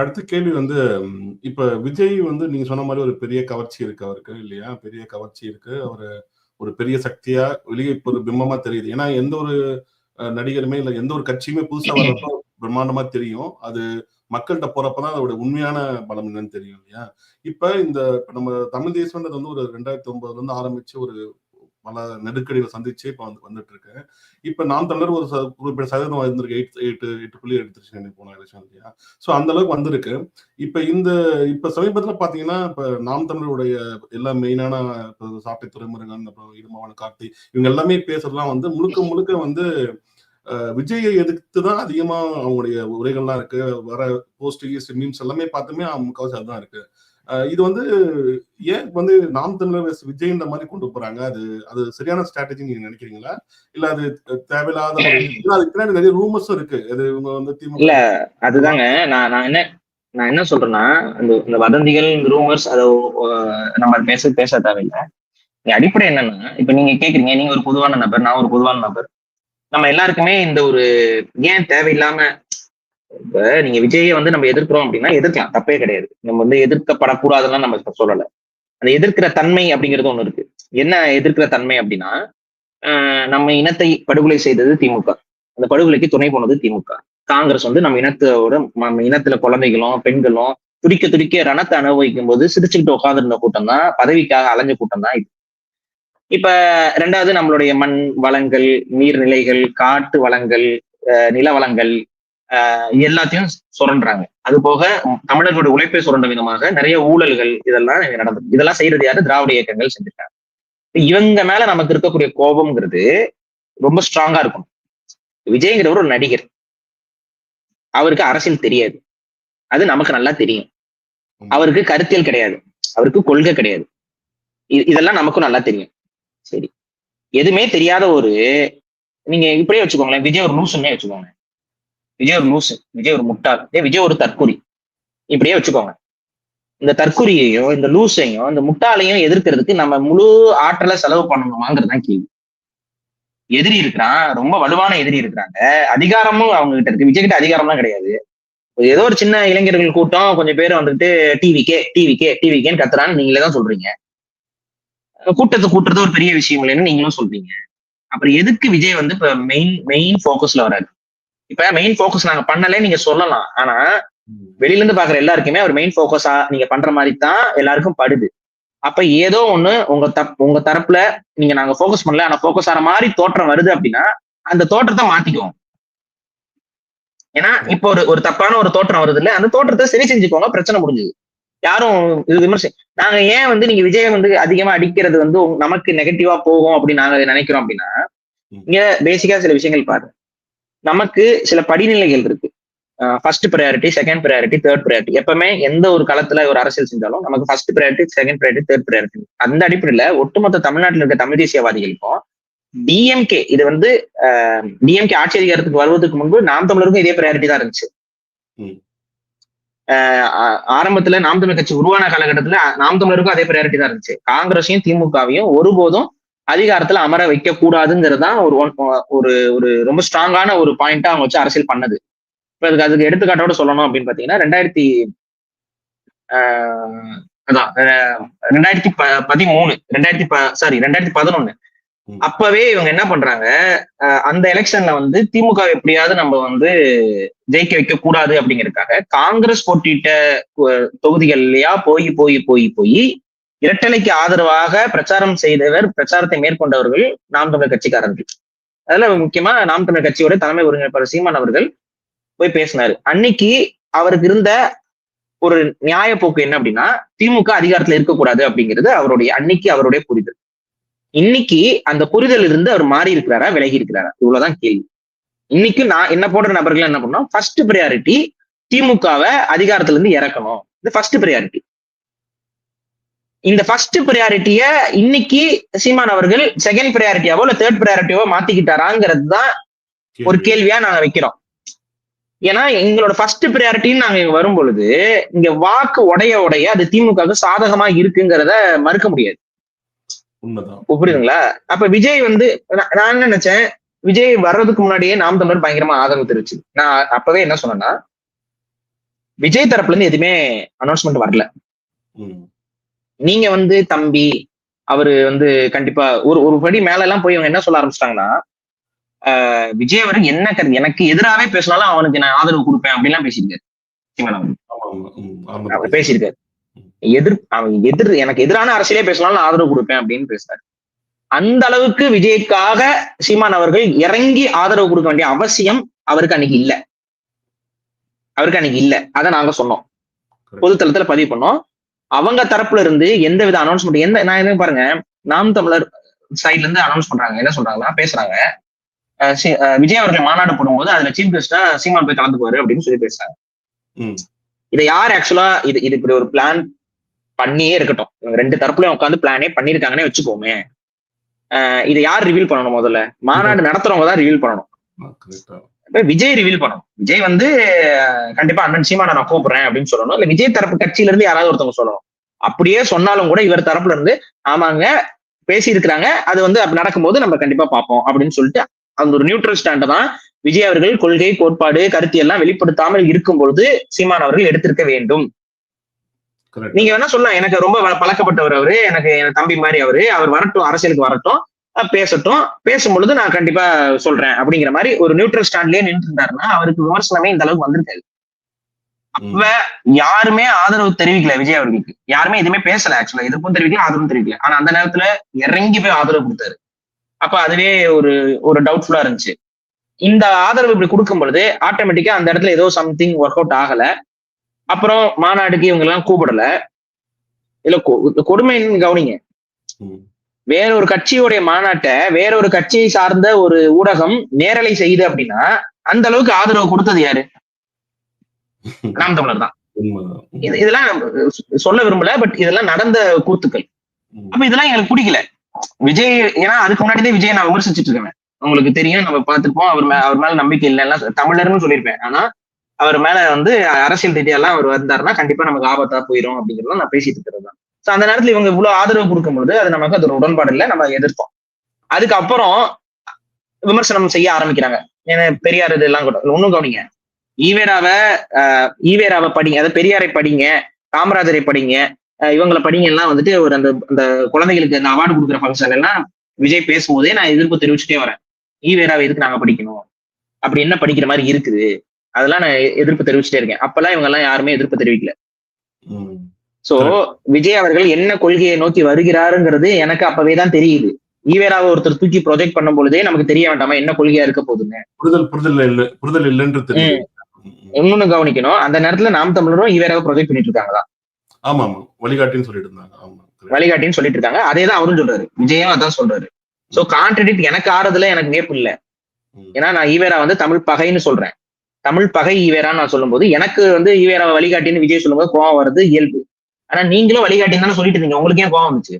அடுத்த கேள்வி வந்து இப்ப விஜய் வந்து நீங்க சொன்ன மாதிரி ஒரு பெரிய கவர்ச்சி இருக்கு அவருக்கு இல்லையா? பெரிய கவர்ச்சி இருக்கு. அவரு ஒரு பெரிய சக்தியா வெளியே இப்ப ஒரு பிம்பமா தெரியுது. ஏன்னா எந்த ஒரு நடிகருமே இல்ல எந்த ஒரு கட்சியுமே புதுசா வர்றப்ப பிரம்மாண்டமா தெரியும். அது மக்கள்கிட்ட போறப்பதான் அதோட உண்மையான பலம் என்னன்னு தெரியும் இல்லையா? இப்ப நம்ம தமிழ் தேசம்ன்றது வந்து ஒரு 2009ல இருந்து ஆரம்பிச்சு ஒரு பல நெருக்கடிகளை சந்திச்சு இப்ப வந்துட்டு இருக்கு. இப்ப நாம் தமிழர் ஒரு குறிப்பிட்ட சதவீதம் வந்திருக்கு. 8 புள்ளி எடுத்துருச்சு போன எலெக்ஷன் இல்லையா? சோ அந்த அளவுக்கு வந்திருக்கு. இப்ப சமீபத்துல பாத்தீங்கன்னா இப்ப நாம் தமிழருடைய எல்லா மெயினான சாட்டை துறைமுருகன், அப்புறம் இடுமாவன கார்த்தி, இவங்க எல்லாமே பேசுறதுலாம் வந்து முழுக்க முழுக்க வந்து விஜயை எதிர்த்துதான் அதிகமா அவங்களுடைய உரைகள்லாம் இருக்கு. வர போஸ்ட் மீம்ஸ் எல்லாமே பார்த்துமே முக்கால்வாசி அதுதான் இருக்கு. இது வந்து ஏன் வந்து நாம் தமிழர் வெஸ் விஜய்ன்ற மாதிரி கொண்டு போறாங்க? அது சரியான ஸ்ட்ராட்டஜி நீங்க நினைக்கிறீங்களா? இல்ல அது தேவையில்லாத அதுக்கு பின்னாடி நிறைய ரூமர்ஸும் இருக்கு. அது இவங்க வந்து திமுக இல்ல அதுதாங்க நான் என்ன சொல்றேன்னா, இந்த வதந்திகள், ரூமர்ஸ் அதை நம்ம பேச தேவையில்லை. அடிப்படை என்னன்னா, இப்ப நீங்க கேக்குறீங்க, நீங்க ஒரு பொதுவான நபர், நான் ஒரு பொதுவான நபர். நம்ம எல்லாருக்குமே இந்த ஒரு ஏன் தேவையில்லாம இப்ப நீங்க விஜயை வந்து நம்ம எதிர்க்கிறோம் அப்படின்னா எதிர்க்கலாம், தப்பே கிடையாது. நம்ம வந்து எதிர்க்கப்படக்கூடாதுன்னு நம்ம சொல்லல. அந்த எதிர்க்கிற தன்மை அப்படிங்கிறது ஒண்ணு இருக்கு. என்ன எதிர்க்கிற தன்மை அப்படின்னா, நம்ம இனத்தை படுகொலை செய்தது திமுக, அந்த படுகொலைக்கு துணை போனது திமுக. காங்கிரஸ் வந்து நம்ம இனத்துல குழந்தைகளும் பெண்களும் துடிக்க துடிக்க ரணத்தை அனுபவிக்கும் போது சிரிச்சுக்கிட்டு உட்காந்துருந்த கூட்டம் தான், பதவிக்காக அலைஞ்ச கூட்டம் தான் இது. இப்ப ரெண்டாவது, நம்மளுடைய மண் வளங்கள், நீர்நிலைகள், காட்டு வளங்கள், நில வளங்கள் எல்லாத்தையும் சுரண்டுறாங்க. அது போக தமிழர்களுடைய உழைப்பை சுரண்ட விதமாக நிறைய ஊழல்கள் இதெல்லாம் நடந்தது. இதெல்லாம் செய்யறது யாரு? திராவிட இயக்கங்கள் செஞ்சுட்டாங்க. இவங்க மேல நமக்கு இருக்கக்கூடிய கோபம்ங்கிறது ரொம்ப ஸ்ட்ராங்கா இருக்கும். விஜய்ங்கிறவர் ஒரு நடிகர், அவருக்கு அரசியல் தெரியாது, அது நமக்கு நல்லா தெரியும். அவருக்கு கருத்தியல் கிடையாது, அவருக்கு கொள்கை கிடையாது, இதெல்லாம் நமக்கும் நல்லா தெரியும். சரி, எதுவுமே தெரியாத நீங்க இப்படியே வச்சுக்கோங்களேன், விஜய் ஒரு லூசுன்னே வச்சுக்கோங்க. விஜய் ஒரு லூசு, விஜய் ஒரு முட்டாள், விஜய் ஒரு தற்குறி, இப்படியே வச்சுக்கோங்க. இந்த தற்குறியையும் இந்த லூசையும் இந்த முட்டாளையும் எதிர்க்கிறதுக்கு நம்ம முழு ஆற்றலை செலவு பண்ணணுமாங்கிறதுதான் கேள்வி. எதிரி இருக்கிறான், ரொம்ப வலுவான எதிரி இருக்கிறாங்க, அதிகாரமும் அவங்க கிட்ட இருக்கு. விஜய் கிட்ட அதிகாரம்லாம் கிடையாது. ஏதோ ஒரு சின்ன இளைஞர்கள் கூட்டம் கொஞ்சம் பேர் வந்துட்டு டிவிக்கேன்னு கத்துறான்னு நீங்களே தான் சொல்றீங்க. கூட்டத்தை கூட்டுறது ஒரு பெரிய விஷயம் இல்லைன்னு நீங்களும் சொல்றீங்க. அப்புறம் எதுக்கு விஜய் வந்து இப்ப மெயின் போக்கஸ்ல வராது? இப்ப மெயின் போக்கஸ் நாங்க பண்ணலே நீங்க சொல்லலாம், ஆனா வெளியில இருந்து பாக்குற எல்லாருக்குமே அவர் மெயின் போக்கஸா நீங்க பண்ற மாதிரி தான் எல்லாருக்கும் படுது. அப்ப ஏதோ ஒண்ணு உங்க தரப்புல நீங்க நாங்க போக்கஸ் பண்ணல, ஆனா போக்கஸ் ஆற மாதிரி தோற்றம் வருது அப்படின்னா அந்த தோற்றத்தை மாத்திக்குவோம். ஏன்னா இப்போ ஒரு தப்பான ஒரு தோற்றம் வருது இல்ல, அந்த தோற்றத்தை சரி செஞ்சுக்கோங்க, பிரச்சனை முடிஞ்சது. யாரும் இது விமர்சனம் நாங்க ஏன் வந்து நீங்க விஜய் வந்து அதிகமா அடிக்கிறது வந்து நமக்கு நெகட்டிவா போகும் அப்படின்னு நாங்க நினைக்கிறோம் அப்படின்னா, இங்க பேசிக்கா சில விஷயங்கள் பாரு. நமக்கு சில படிநிலைகள் இருக்கு. First priority, second priority, third priority. எப்பவுமே எந்த ஒரு களத்துல ஒரு அரசியல் செஞ்சாலும் நமக்கு first priority, second priority, third priority. அந்த அடிப்படையில ஒட்டுமொத்த தமிழ்நாட்டில் இருக்க தமிழ் தேசியவாதிகளுக்கும் டிஎம்கே இது வந்து டிஎம்கே ஆட்சி அதிகாரத்துக்கு வருவதற்கு முன்பு நாம் தமிழருக்கும் இதே ப்ரையாரிட்டி தான் இருந்துச்சு. ஆரம்பத்துல நாம் தமிழர் கட்சி உருவான காலகட்டத்துல நாம் தமிழருக்கும் அதே ப்ரையாரிட்டி தான் இருந்துச்சு. காங்கிரஸையும் திமுகவையும் ஒருபோதும் அதிகாரத்துல அமர வைக்க கூடாதுங்கிறதுதான் ஒரு ஒரு ரொம்ப ஸ்ட்ராங்கான ஒரு பாயிண்டா அவங்க வச்சு அரசியல் பண்ணது. இப்ப அதுக்கு எடுத்துக்காட்டோட சொல்லணும் அப்படின்னு பாத்தீங்கன்னா 2011 அப்பவே இவங்க என்ன பண்றாங்க, அந்த எலெக்ஷன்ல வந்து திமுக எப்படியாவது நம்ம வந்து ஜெயிக்க வைக்க கூடாது அப்படிங்கிறதுக்காக காங்கிரஸ் போட்டியிட்ட தொகுதிகள்லயா போய் இரட்டலைக்கு ஆதரவாக பிரச்சாரத்தை மேற்கொண்டவர்கள் நாம் தமிழர் கட்சிக்காரர்கள். அதுல முக்கியமா நாம் தமிழர் கட்சியோட தலைமை ஒருங்கிணைப்பாளர் சீமான் அவர்கள் போய் பேசினாரு. அன்னைக்கு அவருக்கு இருந்த ஒரு நியாய போக்கு என்ன அப்படின்னா, திமுக அதிகாரத்துல இருக்கக்கூடாது அப்படிங்கிறது அவருடைய புரிதல். இன்னைக்கு அந்த புரிதல் இருந்து அவர் மாறி இருக்கிறாரா, விலகி இருக்கிறாரா? இவ்வளவுதான் கேள்வி. இன்னைக்கு நான் என்ன போடுற நபர்கள் என்ன பண்ணோம், ஃபர்ஸ்ட் ப்ரையாரிட்டி திமுகவை அதிகாரத்துல இருந்து இறக்கணும், இது ஃபர்ஸ்ட் ப்ரையாரிட்டி. இந்த ஃபர்ஸ்ட் ப்ரையாரிட்டிய இன்னைக்கு சீமான் அவர்கள் செகண்ட் ப்ரையாரிட்டியாவோ இல்ல தேர்ட் ப்ரையாரிட்டியாவோ மாத்திக்கிட்டாராங்கிறது தான் ஒரு கேள்வியா நாங்க வைக்கிறோம். ஏன்னா எங்களோட ஃபர்ஸ்ட் ப்ரையாரிட்டின்னு நாங்க வரும் பொழுது இங்க வாக்கு உடைய அது திமுக சாதகமா இருக்குங்கிறத மறுக்க முடியாது. புரியுதுங்களா? அப்ப விஜய் வந்து நான் என்ன நினைச்சேன், விஜய் வர்றதுக்கு முன்னாடியே நாம் தமிழர் பயங்கரமா ஆதரவு தெரிவிச்சு. நான் அப்பவே என்ன சொன்னேன்னா, விஜய் தரப்புல இருந்து எதுவுமே அனௌன்ஸ்மெண்ட் வரல. நீங்க வந்து தம்பி அவரு வந்து கண்டிப்பா ஒரு ஒரு படி மேல எல்லாம் போய் அவங்க என்ன சொல்ல ஆரம்பிச்சிட்டாங்கன்னா, விஜய் அவருக்கு என்ன கருத்து, எனக்கு எதிராவே பேசினாலும் அவனுக்கு நான் ஆதரவு கொடுப்பேன் அப்படின்லாம் பேசியிருக்காரு. அவர் பேசியிருக்காரு. எனக்கு எதிரான அரசியலே பேசினாலும் ஆதரவு கொடுப்பேன் அப்படின்னு பேசுறாரு. அந்த அளவுக்கு விஜய்க்காக சீமான் அவர்கள் இறங்கி ஆதரவு கொடுக்க வேண்டிய அவசியம் அவருக்கு அன்னைக்கு இல்ல. அதை நாங்க சொன்னோம், பொதுத்தளத்துல பதிவு பண்ணோம். அவங்க தரப்புல இருந்து எந்த வித அனௌன்ஸ்மெண்ட் நான் என்ன பாருங்க, நாம் தமிழர் சைட்ல இருந்து அனௌன்ஸ் பண்றாங்க. என்ன சொல்றாங்கன்னா, பேசுறாங்க, விஜய் அவர்கள் மாநாடு போடும்போது அதுல சீஃப் கெஸ்டா சீமான் போய் கலந்துக்குவாரு அப்படின்னு சொல்லி பேசுறாங்க. இதை யார் ஆக்சுவலா இது இப்படி ஒரு பிளான் பண்ணியே இருக்கட்டும், ரெண்டு தரப்புலயும் உட்காந்து பிளானே பண்ணிருக்காங்கன்னே வச்சுக்கோமே, இதை யார் ரிவீல் பண்ணணும்? முதல்ல மாநாடு நடத்துறவங்க தான் ரிவீல் பண்ணணும். விஜய் ரிவீல் பண்ணணும். விஜய் வந்து கண்டிப்பா அண்ணன் சீமானை நான் கூப்பிடுறேன் அப்படின்னு சொல்லணும். இல்ல விஜய் தரப்பு கட்சியில இருந்து யாராவது ஒருத்தவங்க சொல்லணும். அப்படியே சொன்னாலும் கூட இவர் தரப்புல இருந்து ஆமாங்க பேசி இருக்கிறாங்க, அது வந்து அப்படி நடக்கும்போது நம்ம கண்டிப்பா பார்ப்போம் அப்படின்னு சொல்லிட்டு அந்த ஒரு நியூட்ரல் ஸ்டாண்டை தான் விஜய் அவர்கள் கொள்கை, கோட்பாடு, கருத்து எல்லாம் வெளிப்படுத்தாமல் இருக்கும் பொழுது சீமான் அவர்கள் எடுத்திருக்க வேண்டும். நீங்க வேணா சொல்லலாம், எனக்கு ரொம்ப பழக்கப்பட்டவர் அவரு, எனக்கு என் தம்பி மாதிரி அவர் வரட்டும், அரசியலுக்கு வரட்டும், பேசட்டும், பேசும் பொழுது நான் கண்டிப்பா சொல்றேன் அப்படிங்கிற மாதிரி ஒரு நியூட்ரல் ஸ்டாண்ட்லயே நின்று இருந்தாருன்னா அவருக்கு விமர்சனமே இந்த அளவுக்கு வந்திருக்காது. அப்ப யாருமே ஆதரவு தெரிவிக்கல விஜய் அவர்களுக்கு, யாருமே எதுவுமே பேசல. ஆக்சுவலா எதிர்ப்பும் தெரிவிக்கல, ஆதரவும் தெரிவிக்கல. ஆனா அந்த நேரத்துல இறங்கி போய் ஆதரவு கொடுத்தாரு. அப்ப அதுவே ஒரு டவுட்ஃபுல்லா இருந்துச்சு. இந்த ஆதரவு இப்படி கொடுக்கும் பொழுது ஆட்டோமேட்டிக்கா அந்த இடத்துல ஏதோ சம்திங் ஒர்க் அவுட் ஆகல. அப்புறம் மாநாடுக்கு இவங்க எல்லாம் கூப்பிடல. இல்ல கொடுமைன்னு கவனிங்க, வேற ஒரு கட்சியுடைய மாநாட்டை வேற ஒரு கட்சியை சார்ந்த ஒரு ஊடகம் நேரலை செய்யுது அப்படின்னா அந்த அளவுக்கு ஆதரவு கொடுத்தது யாரு? நாம் தமிழர் தான். இதெல்லாம் சொல்ல விரும்பல, பட் இதெல்லாம் நடந்த கூத்துக்கள். அப்ப இதெல்லாம் எங்களுக்கு பிடிக்கல. விஜய், ஏன்னா அதுக்கு முன்னாடிதான் விஜய் நான் விமர்சிச்சுட்டு இருக்கேன், உங்களுக்கு தெரியும், நம்ம பார்த்துப்போம். அவர் மேல நம்பிக்கை இல்லைன்னா தமிழர்னு சொல்லியிருப்பேன். ஆனா அவர் மேல வந்து அரசியல் ரீதியெல்லாம் அவர் வந்தாருன்னா கண்டிப்பா நமக்கு ஆபத்தா போயிடும் அப்படிங்கிறத நான் பேசிட்டு இருக்கிறது தான். சோ அந்த நேரத்துல இவங்க இவ்வளவு ஆதரவு கொடுக்கும்போது அது நமக்கு அது ஒரு உடன்பாடு இல்லை, நம்ம எதிர்த்தோம். அதுக்கப்புறம் விமர்சனம் செய்ய ஆரம்பிக்கிறாங்க. ஏன்னா பெரியார் இதெல்லாம் கூட ஒண்ணும் கவனிங்க, ஈவேராவை படிங்க, அதாவது பெரியாரை படிங்க, காமராஜரை படிங்க, இவங்களை படிங்க எல்லாம் வந்துட்டு ஒரு அந்த குழந்தைகளுக்கு அந்த அவார்டு கொடுக்குற ஃபங்க்ஷன் எல்லாம் விஜய் பேசும்போதே நான் எதிர்ப்பு தெரிவிச்சுட்டே வரேன். ஈவேராவை எதுக்கு நாங்க படிக்கணும், அப்படி என்ன படிக்கிற மாதிரி இருக்குது, அதெல்லாம் நான் எதிர்ப்பு தெரிவிச்சுட்டே இருக்கேன். அப்பெல்லாம் இவங்க எல்லாம் யாருமே எதிர்ப்பு தெரிவிக்கல. சோ விஜய் அவர்கள் என்ன கொள்கையை நோக்கி வருகிறாருங்கிறது எனக்கு அப்பவேதான் தெரியுது. ஈவேராவை ஒருத்தர் தூக்கி ப்ரொஜெக்ட் பண்ணும் பொழுதே நமக்கு தெரிய வேண்டாமா என்ன கொள்கையா இருக்க போகுதுன்னு. புரிதல் இல்லைன்னு தெரியும். இன்னொன்னு கவனிக்கணும், அந்த நேரத்துல நாம் தமிழரும் ஈவேராவை ப்ரொஜெக்ட் பண்ணிட்டு இருக்காங்களா? ஆமா, வழிகாட்டின்னு சொல்லிட்டு இருந்தாங்க. வழிகாட்டின்னு சொல்லிட்டு இருக்காங்க. அதேதான் அவரும் சொல்றாரு, விஜயும் அதான் சொல்றாரு. சோ கான்ட்ரடிக்ட் எனக்கு ஆறதுல எனக்கு வியப்பு இல்லை. ஏன்னா நான் ஈவேரா வந்து தமிழ் பகைன்னு சொல்றேன். தமிழ் பகை ஈவேரான்னு நான் சொல்லும் போது எனக்கு வந்து ஈவேராவை வழிகாட்டின்னு விஜய் சொல்லும் போது கோவம் வருது இயல்பு. ஆனா நீங்களும் வழிகாட்டின்னு தானே சொல்லிட்டு இருந்தீங்க, உங்களுக்கு ஏன் கோவம் வந்துச்சு?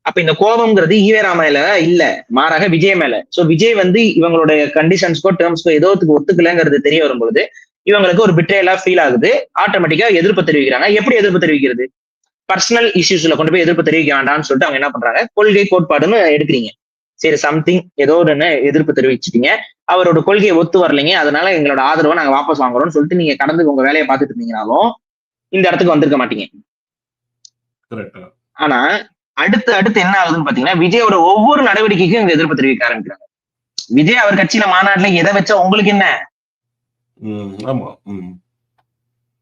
அப்ப இந்த கோபம்ங்கிறது ஈவேரா மேல இல்ல, மாறாக விஜய் மேல. சோ விஜய் வந்து இவங்களுடைய கண்டிஷன்ஸ்க்கோ டேர்ம்ஸ்க்கோ ஏதோத்துக்கு ஒத்துக்கலைங்கிறது தெரிய வரும்போது இவங்களுக்கு ஒரு பிட்ரேலா ஃபீல் ஆகுது. ஆட்டோமேட்டிக்கா எதிர்ப்பு தெரிவிக்கிறாங்க. எப்படி எதிர்ப்பு தெரிவிக்கிறது? பர்சனல் இஷ்யூஸ்ல கொண்டு போய் எதிர்ப்பு தெரிவிக்க வேண்டாம்னு சொல்லிட்டு அவங்க என்ன பண்றாங்க, கொள்கை கோட்பாடுன்னு எடுக்கிறீங்க. சரி, சம்திங் ஏதோ ஒன்று எதிர்ப்பு தெரிவிச்சிட்டீங்க, அவரோட கொள்கையை ஒத்து வரலைங்க, அதனால எங்களோட ஆதரவை நாங்க வாபஸ் வாங்குறோம்னு சொல்லிட்டு நீங்க கடந்து உங்க வேலையை பார்த்துட்டு இருந்தீங்கனாலும் இந்த இடத்துக்கு வந்திருக்க மாட்டீங்க. ஆனா அடுத்து என்ன ஆகுதுன்னு பாத்தீங்கன்னா, விஜயோட ஒவ்வொரு நடவடிக்கைக்கும் இங்க எதிர்ப்பு தெரிவிக்க ஆரம்பிக்கிறாங்க. விஜய் அவர் கட்சியில மாநாட்டுல எதை வச்சா உங்களுக்கு என்ன?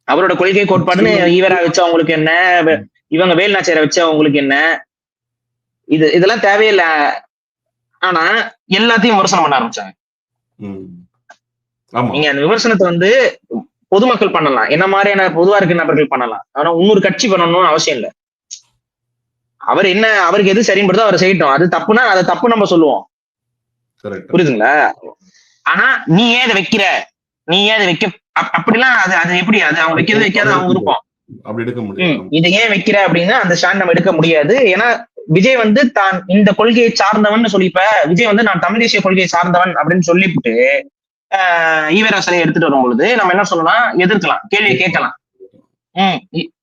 அவரோட கொள்கை கோட்பாடுன்னு ஈவேரா வச்சா உங்களுக்கு என்ன, இவங்க வேலுநாச்சியாரை வச்சா உங்களுக்கு என்ன? இதெல்லாம் தேவையில்லை. ஆனா எல்லாத்தையும் விமர்சனம் பண்ண ஆரம்பிச்சாங்க. நீங்க அந்த விமர்சனத்தை வந்து பொதுமக்கள் பண்ணலாம், என்ன மாதிரியான பொதுவா இருக்க நபர்கள் பண்ணலாம். ஆனா இன்னொரு கட்சி பண்ணணும்னு அவசியம் இல்லை. அவர் என்ன, அவருக்கு எது சரின்னு அவர் செய்யட்டும். அது தப்புனா அதை தப்பு நம்ம சொல்லுவோம், புரியுதுங்களா? ஆனா நீ ஏன் இதை வைக்கிற, நீ ஏன் இதை வைக்க, அப்படிலாம் அது எப்படி, அது அவங்க வைக்கிறது வைக்காத அவங்க விருப்பம். இதை ஏன் வைக்கிற அப்படின்னா அந்த ஸ்டாண்ட் நம்ம எடுக்க முடியாது. ஏன்னா விஜய் வந்து தான் இந்த கொள்கையை சார்ந்தவன் சொல்லிப்ப விஜய் வந்து நான் தமிழ் தேசிய கொள்கையை சார்ந்தவன் அப்படின்னு சொல்லிவிட்டு ஈவேரா சிலையை எடுத்துட்டு வரும் பொழுது நம்ம என்ன சொல்லலாம், எதிர்க்கலாம், கேள்வியை கேட்கலாம்.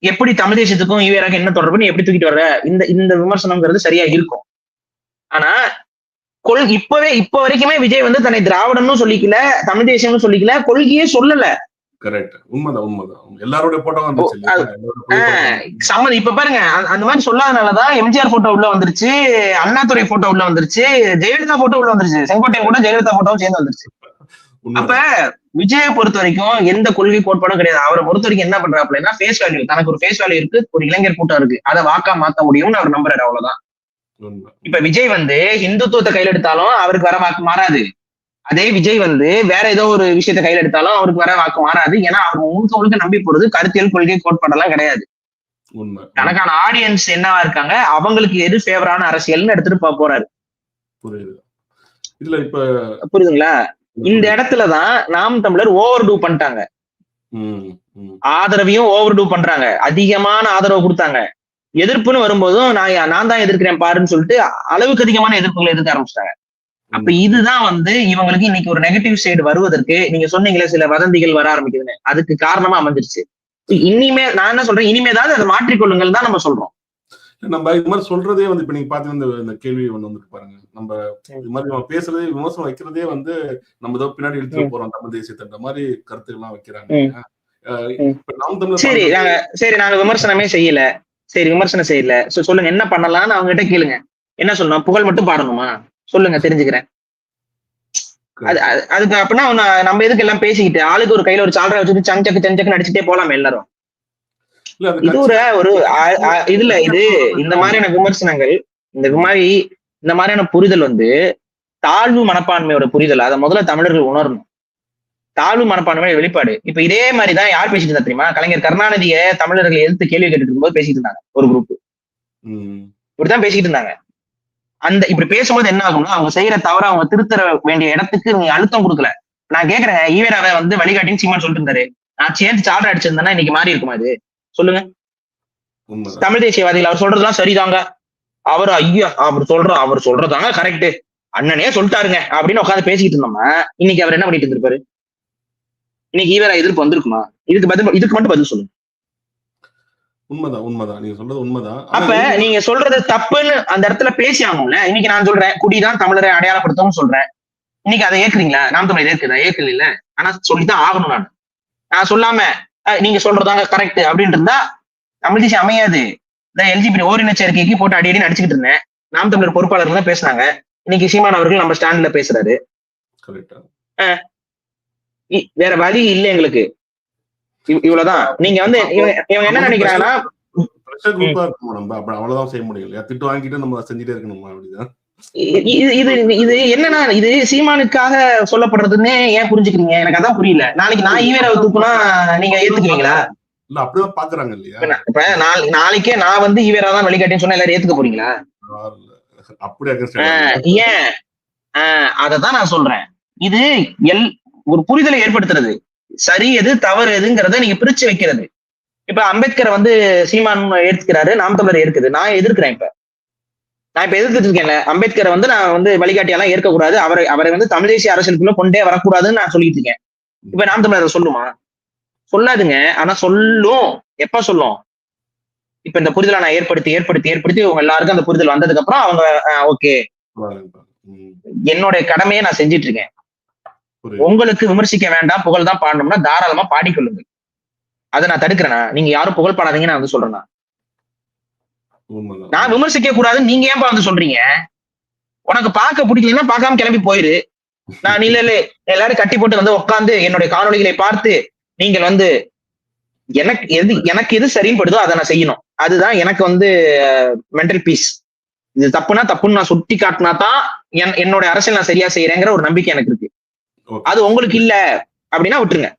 எப்படி தமிழ் தேசியத்துக்கும் ஈவேராக்கு என்ன தொடர்பு, நீ எப்படி தூக்கிட்டு வர்ற, இந்த விமர்சனம்ங்கிறது சரியா இருக்கும். ஆனா இப்ப வரைக்குமே விஜய் வந்து தன்னை திராவிடம்னு சொல்லிக்கல, தமிழ் தேசியம்னு சொல்லிக்கல, கொள்கையே சொல்லல. கரெக்ட். உண்மைதான், உண்மைதான். எல்லாருடைய போட்டோவும் வந்துச்சு இல்லையா? எல்லாரோட புகைப்படம். சம்மதி இப்ப பாருங்க அந்த மாதிரி சொல்லாதனாலதான் எம்ஜிஆர் போட்டோ உள்ள வந்துருச்சு, அண்ணாதுரை போட்டோ உள்ள வந்துருச்சு, ஜெயலலிதா போட்டோ உள்ள வந்துருச்சு, செங்கோட்டையன் கூட ஜெயலலிதா போட்டோவும் சேர்ந்து வந்துருச்சு. அப்ப உண்மைதான். விஜயை பொறுத்த வரைக்கும் எந்த கொள்கை கோட்பாடும் கிடையாது. அவரை பொறுத்த வரைக்கும் என்ன பண்றாப்லன்னா ஃபேஸ் வேல்யூ, தனக்கு ஒரு ஃபேஸ் வேல்யூ இருக்கு, ஒரு இளைஞர் கூட்டம் இருக்கு, அதை வாக்கா மாத்த முடியும்னு அவர் நம்புறாரு, அவ்வளவுதான். உண்மை. இப்ப விஜய் வந்து இந்துத்துவத்தை கையில எடுத்தாலும் அவருக்கு வர வாக்கு மாறாது. அதே விஜய் வந்து வேற ஏதோ ஒரு விஷயத்த கையில எடுத்தாலும் அவருக்கு வர வாக்கு மாறாது. ஏன்னா அவர் முழுக்க முழுக்க நம்பி போறது கருத்தியல், கொள்கை, கோட்பாடெல்லாம் கிடையாது. உண்மை. தனக்கான ஆடியன்ஸ் என்னவா இருக்காங்க, அவங்களுக்கு எது ஃபேவரான அரசியல்னு எடுத்துட்டு போறாரு. புரியுது. இதுல இப்ப புரியுதுங்களா? இந்த இடத்துலதான் நாம் தமிழர் ஓவர் டூ பண்ணிட்டாங்க. ம், ம். ஆதரவையும் ஓவர் டூ பண்றாங்க. அதிகமான ஆதரவு கொடுத்தாங்க. எதிர்ப்புன்னு வரும்போதும் நான் தான் எதிர்க்கிறேன் பாருன்னு சொல்லிட்டு அளவுக்கு அதிகமான எதிர்ப்புகளை எதிர்க்க ஆரம்பிச்சிட்டாங்க. அப்ப இதுதான் வந்து இவங்களுக்கு இன்னைக்கு ஒரு நெகட்டிவ் சைடு வருவதற்கு, நீங்க சொன்னீங்களே சில வதந்திகள் வர ஆரம்பிக்குதுன்னு, அதுக்கு காரணமா அமைஞ்சிருச்சு. இனிமே நான் என்ன சொல்றேன், இனிமேதான் அதை மாற்றிக்கொள்ளுங்கள் தான் நம்ம சொல்றோம். நம்ம இது மாதிரி சொல்றதே வந்து இப்ப நீங்க பாத்தீங்கன்னா இந்த கேள்வி ஒண்ணு வந்து பாருங்க. நம்ம இது மாதிரி நம்ம பேசுறதே, விமர்சனம் வைக்கிறதே வந்து நம்ம ஏதோ பின்னாடி இழுத்து போறோம் தமிழ் தேசியத்தின்ற மாதிரி கருத்துக்கள்லாம் வைக்கிறாங்க. இப்ப நாம் தமிழர் சரி நாங்க விமர்சனமே செய்யல, சரி விமர்சனம் செய்யல, சொல்லுங்க என்ன பண்ணலாம்னு அவங்க கிட்ட கேளுங்க. என்ன சொல்லணும்? புகழ் மட்டும் பாடணுமா? சொல்லுங்க, தெரிஞ்சுக்கிறேன். அதுக்கு அப்படின்னா நம்ம எதுக்கு எல்லாம் பேசிக்கிட்டு ஆளுக்கு ஒரு கையில ஒரு சால்ரா வச்சுட்டு சஞ்சக்கு அடிச்சுட்டே போலாமே எல்லாரும். இது ஒரு இதுல இது இந்த மாதிரியான விமர்சனங்கள், இந்த மாதிரியான புரிதல் வந்து தாழ்வு மனப்பான்மையோட புரிதல். அதை முதல்ல தமிழர்கள் உணரணும். தாழ்வு மனப்பான்மையோட வெளிப்பாடு. இப்ப இதே மாதிரிதான் யார் பேசிட்டு இருந்தா தெரியுமா? கலைஞர் கருணாநிதிய தமிழர்களை எதிர்த்து கேள்வி கேட்டுட்டு இருக்கும்போது பேசிட்டு இருந்தாங்க ஒரு குரூப். இப்படித்தான் பேசிட்டு இருந்தாங்க. இப்படி பேசும்போது என்ன ஆகும்னா, அவங்க செய்யற தவிர அவங்க திருத்தர வேண்டிய இடத்துக்கு நீங்க அழுத்தம் கொடுக்கல. நான் கேக்குறேன், ஈவேராவை வந்து வழிகாட்டின்னு சீமான் சொல்லிட்டு இருந்தாரு. நான் சேர்ந்து சால்ரா அடிச்சிருந்தேன்னா இன்னைக்கு மாறி இருக்குமா? இது சொல்லுங்க. தமிழ் தேசியவாதிகள் அவர் சொல்றதுலாம் சரிதாங்க, அவர் ஐயா அவர் சொல்றதாங்க கரெக்ட், அண்ணனே சொல்லிட்டாருங்க அப்படின்னு உட்காந்து பேசிக்கிட்டு இருந்தோம்னா இன்னைக்கு அவர் என்ன பண்ணிட்டு இருந்திருப்பாரு? இன்னைக்கு ஈவேரா எதிர்ப்பு வந்திருக்குமா? இதுக்கு மட்டும் பதில் சொல்லுங்க. உண்மைதான். நீங்க சொல்றது உண்மைதான். அப்ப நீங்க சொல்றது தப்புன்னு அந்த இடத்துல பேசி ஆகணும்ல. இன்னைக்கு நான் சொல்றேன், குடிதான் தமிழரை அடையாளப்படுத்தும் சொல்றேன். இன்னைக்கு அதை ஏற்குறீங்களா? நாம் தமிழர் ஏற்குதா? ஏற்கல இல்ல. ஆனா சொல்லித்தான் ஆகணும். நான் சொல்லாம நீங்க சொல்றதாங்க கரெக்ட் அப்படின்னு இருந்தா தமிழ் தேசியம் அமையாது. இந்த LGBT ஓரின சேர்க்கைக்கு போட்டு அடி அடிச்சுக்கிட்டு இருந்தேன். நாம் தமிழர் பொறுப்பாளர்கள் தான் பேசினாங்க. இன்னைக்கு சீமான் அவர்கள் நம்ம ஸ்டாண்ட்ல பேசுறாரு. வேற வழி இல்லை எங்களுக்கு. இவ்வளவுதான். நீங்க வந்து இவங்க என்ன நினைக்கிறாங்கன்னா அவ்வளவுதான் செய்ய முடியும். திட்டு வாங்கிட்டு நம்ம செஞ்சுட்டே இருக்கணுமா? அப்படிதான். இது என்னன்னா, இது சீமானுக்காக சொல்லப்படுறதுன்னு ஏன் புரிஞ்சுக்கிறீங்க? எனக்கு அதான் புரியல. நாளைக்கு நான் ஈவேராவை தூக்குனா நீங்க ஏத்துக்குவீங்களா? இல்ல அப்படிதான் பாக்குறாங்க இல்லையா? இப்ப நாளைக்கே நான் வந்து ஈவேரா தான் வழிகாட்டின்னு சொன்னா எல்லாரும் ஏத்துக்க போறீங்களா? ஏன்? அததான் நான் சொல்றேன். இது ஒரு புரிதலை ஏற்படுத்துறது. சரி எது தவறு எதுங்கிறத நீங்க பிரிச்சு வைக்கிறது. இப்ப அம்பேத்கரை வந்து சீமான் ஏத்துக்கிறாரு, நாம் தமிழர் ஏற்குது. நான் எதிர்க்கிறேன். நான் இப்ப எதிர்த்துட்டு இருக்கேன்ல, அம்பேத்கரை வந்து நான் வந்து வழிகாட்டியெல்லாம் ஏற்கக்கூடாது, அவரை வந்து தமிழ் தேசிய அரசியலுக்குள்ள கொண்டே வரக்கூடாதுன்னு நான் சொல்லிட்டு இருக்கேன். இப்ப நாம் தமிழர் சொல்லுமா? சொல்லாதுங்க. ஆனா சொல்லும். எப்ப சொல்லும்? இப்ப இந்த புரிதலை நான் ஏற்படுத்தி உங்க எல்லாருக்கும் அந்த புரிதல் வந்ததுக்கு அப்புறம் அவங்க ஓகே, என்னுடைய கடமையை நான் செஞ்சிட்டு இருக்கேன். உங்களுக்கு விமர்சிக்க வேண்டாம், புகழ் தான் பாடணும்னா தாராளமா பாடிக்கொள்ளுங்க. அதை நான் தடுக்கிறேனா? நீங்க யாரும் புகழ் பாடாதீங்கன்னு நான் வந்து சொல்றேன்னா? நான் விமர்சிக்க கூடாதுன்னு நீங்க ஏன் வந்து சொல்றீங்க? உனக்கு பார்க்க பிடிக்கலன்னா பார்க்காம கிளம்பி போயிரு. நான் இல்ல எல்லாரும் கட்டி போட்டு வந்து உட்காந்து என்னுடைய காணொலிகளை பார்த்து நீங்கள் வந்து எனக்கு எது சரின்னு படுதோ அதை நான் செய்யணும். அதுதான் எனக்கு வந்து மென்டல் பீஸ். இது தப்புனா தப்புன்னு நான் சுட்டி காட்டினா தான் என்னோட அரசியல் நான் சரியா செய்யறேங்கிற ஒரு நம்பிக்கை எனக்கு இருக்கு. அது உங்களுக்கு இல்ல அப்படின்னா விட்டுருங்க.